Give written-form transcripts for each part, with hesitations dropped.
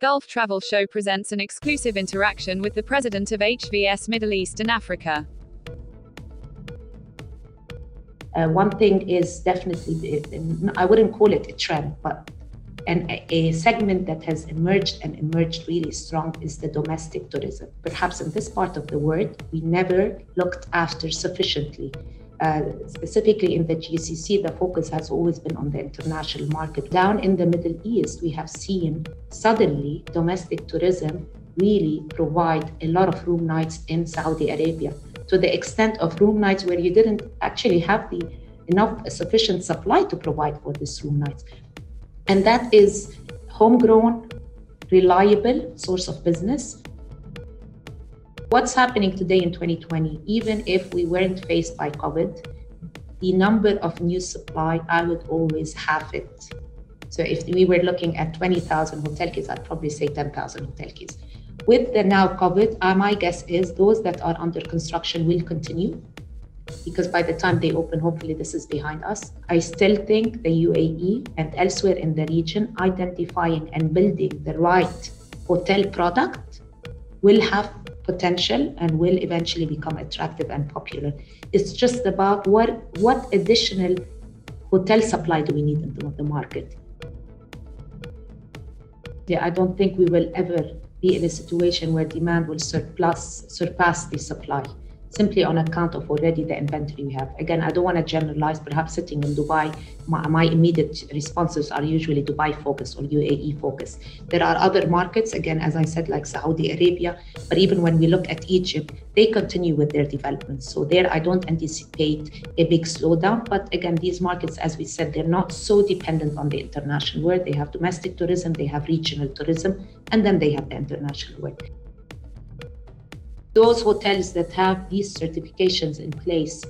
Gulf Travel Show presents an exclusive interaction with the president of HVS Middle East and Africa. One thing is definitely, I wouldn't call it a trend, but a segment that has emerged and emerged really strong is the domestic tourism. Perhaps in this part of the world, we never looked after sufficiently. Specifically in the GCC, the focus has always been on the international market. Down in the Middle East, we have seen suddenly domestic tourism really provide a lot of room nights in Saudi Arabia, to the extent of room nights where you didn't actually have enough sufficient supply to provide for these room nights. And that is homegrown, reliable source of business. What's happening today in 2020, even if we weren't faced by COVID, the number of new supply, I would always have it. So if we were looking at 20,000 hotel keys, I'd probably say 10,000 hotel keys. With the now COVID, my guess is those that are under construction will continue, because by the time they open, hopefully this is behind us. I still think the UAE and elsewhere in the region, identifying and building the right hotel product will have potential and will eventually become attractive and popular. It's just about what additional hotel supply do we need in the market. Yeah, I don't think we will ever be in a situation where demand will surpass the supply, simply on account of already the inventory we have. Again, I don't want to generalize. Perhaps sitting in Dubai, my immediate responses are usually Dubai focused or UAE focused. There are other markets, again, as I said, like Saudi Arabia, but even when we look at Egypt, they continue with their development. So there, I don't anticipate a big slowdown. But again, these markets, as we said, they're not so dependent on the international world. They have domestic tourism, they have regional tourism, and then they have the international world. Those hotels that have these certifications in place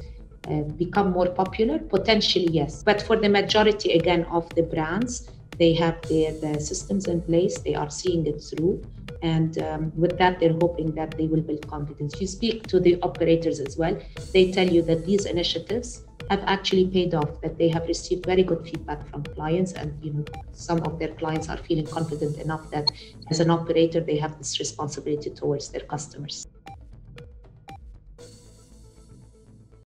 become more popular? Potentially, yes. But for the majority, again, of the brands, they have their systems in place. They are seeing it through. And with that, they're hoping that they will build confidence. You speak to the operators as well. They tell you that these initiatives have actually paid off, that they have received very good feedback from clients. And some of their clients are feeling confident enough that as an operator, they have this responsibility towards their customers.